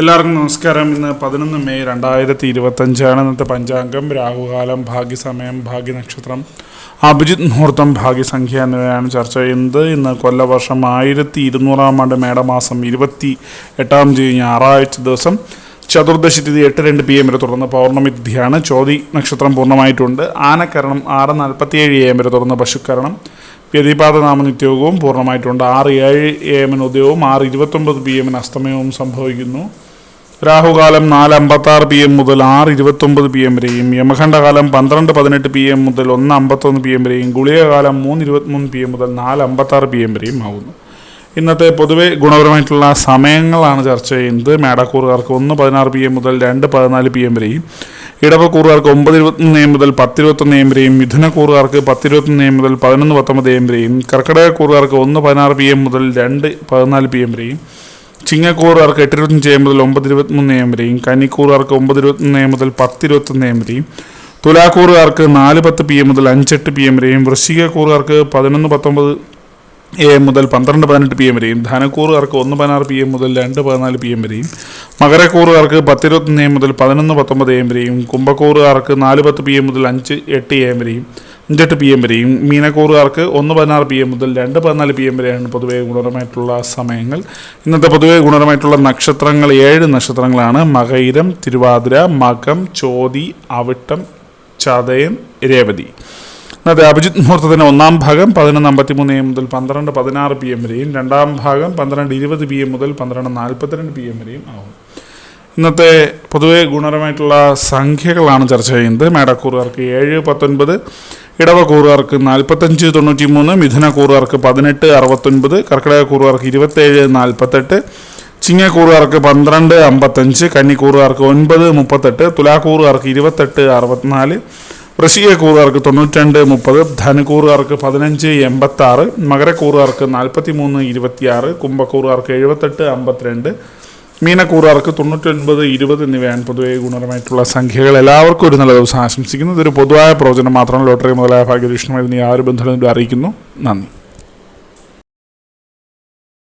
എല്ലാവർക്കും നമസ്കാരം. ഇന്ന് 11 മെയ് 2025 ഇന്നത്തെ പഞ്ചാംഗം. രാഹുകാലം, ഭാഗ്യസമയം, ഭാഗ്യനക്ഷത്രം, അഭിജിത് മുഹൂർത്തം, ഭാഗ്യസംഖ്യ എന്നിവയാണ് ചർച്ച ചെയ്യുന്നത്. ഇന്ന് കൊല്ലവർഷം 1200 ആണ്ട് മേടമാസം 28 ഞായറാഴ്ച ദിവസം ചതുർദശി തിഥി 8:02 PM വരെ തുടർന്ന് പൗർണമി തിഥിയാണ്. ചോതി നക്ഷത്രം പൂർണ്ണമായിട്ടുണ്ട്. ആനക്കരണം 6:47 AM വരെ തുടർന്ന് പശുക്കരണം. വ്യതിപാത നാമനിത്യവും പൂർണ്ണമായിട്ടുണ്ട്. 6:07 AM ഉദയവും 6:29 PM അസ്തമയവും സംഭവിക്കുന്നു. രാഹുകാലം 4:56 PM മുതൽ 6:29 PM വരെയും, യമഖണ്ഡകാലം 12:18 PM മുതൽ 1:51 PM വരെയും, ഗുളികകാലം 3:23 PM മുതൽ 4:56 PM വരെയും ആകുന്നു. ഇന്നത്തെ പൊതുവെ ഗുണപരമായിട്ടുള്ള സമയങ്ങളാണ് ചർച്ച ചെയ്യുന്നത്. മേടക്കൂറുകാർക്ക് 1:16 PM മുതൽ 2:14 PM വരെയും, ഇടവക്കൂറുകാർക്ക് 9:23 AM മുതൽ 10:21 AM വരെയും, മിഥുനക്കൂറുകാർക്ക് 10:21 AM മുതൽ 11:19 AM വരെയും, കർക്കിടകക്കൂറുകാർക്ക് 1:16 PM മുതൽ 2:14 PM വരെയും, ചിങ്ങക്കൂറുകാർക്ക് 8:25 AM മുതൽ 9:23 AM വരെയും, കന്നിക്കൂറുകാർക്ക് 9:21 AM മുതൽ 10:21 AM വരെയും, തുലാക്കൂറുകാർക്ക് 4:10 PM മുതൽ 5:08 PM വരെയും, വൃശ്ചികക്കൂറുകാർക്ക് 11:19 AM മുതൽ 12:18 PM വരെയും, ധനക്കൂറുകാർക്ക് 1:16 PM മുതൽ 2:14 PM വരെയും, മകരക്കൂറുകാർക്ക് 10:21 AM മുതൽ 11:19 AM വരെയും, കുംഭക്കൂറുകാർക്ക് 4:10 PM മുതൽ 5:08 AM വരെയും 5:08 PM വരെയും, മീനക്കൂറുകാർക്ക് 1:16 PM മുതൽ 2:14 PM വരെയാണ് പൊതുവെ ഗുണപരമായിട്ടുള്ള സമയങ്ങൾ. ഇന്നത്തെ പൊതുവെ ഗുണപരമായിട്ടുള്ള നക്ഷത്രങ്ങൾ 7 നക്ഷത്രങ്ങളാണ്. മകയിരം, തിരുവാതിര, മകം, ചോതി, അവിട്ടം, ചതയം, രേവതി. ഇന്നത്തെ അഭിജിത് മുഹൂർത്തത്തിന് ഒന്നാം ഭാഗം 11:53 AM മുതൽ 12:16 PM വരെയും, രണ്ടാം ഭാഗം 12:20 PM മുതൽ 12:42 PM വരെയും ആകും. ഇന്നത്തെ പൊതുവെ ഗുണപരമായിട്ടുള്ള സംഖ്യകളാണ് ചർച്ച ചെയ്യുന്നത്. മേടക്കൂറുകാർക്ക് 7:19, ഇടവക്കൂറുകാർക്ക് 45:93, മിഥുനക്കൂറുകാർക്ക് 18:69, കർക്കിടകക്കൂറുകാർക്ക് 27:48, ചിങ്ങക്കൂറുകാർക്ക് 12:55, കന്നിക്കൂറുകാർക്ക് 9:38, തുലാക്കൂറുകാർക്ക് 28:64, വൃശ്ചികക്കൂറുകാർക്ക് 92:30, ധനുക്കൂറുകാർക്ക് 15:86, മകരക്കൂറുകാർക്ക് 43:26, കുംഭക്കൂറുകാർക്ക് 78:52, മീനക്കൂറുകാർക്ക് 99:20 എന്നിവയാണ് പൊതുവെ ഗുണപരമായിട്ടുള്ള സംഖ്യകൾ. എല്ലാവർക്കും ഒരു നല്ല ദിവസം ആശംസിക്കുന്നു. ഇതൊരു പൊതുവായ പ്രവചനം മാത്രമാണ്. ലോട്ടറി മുതലായ ഭാഗ്യദീക്ഷണമായി ഇതിന് യാതൊരു ബന്ധവും അറിയിക്കുന്നു. നന്ദി.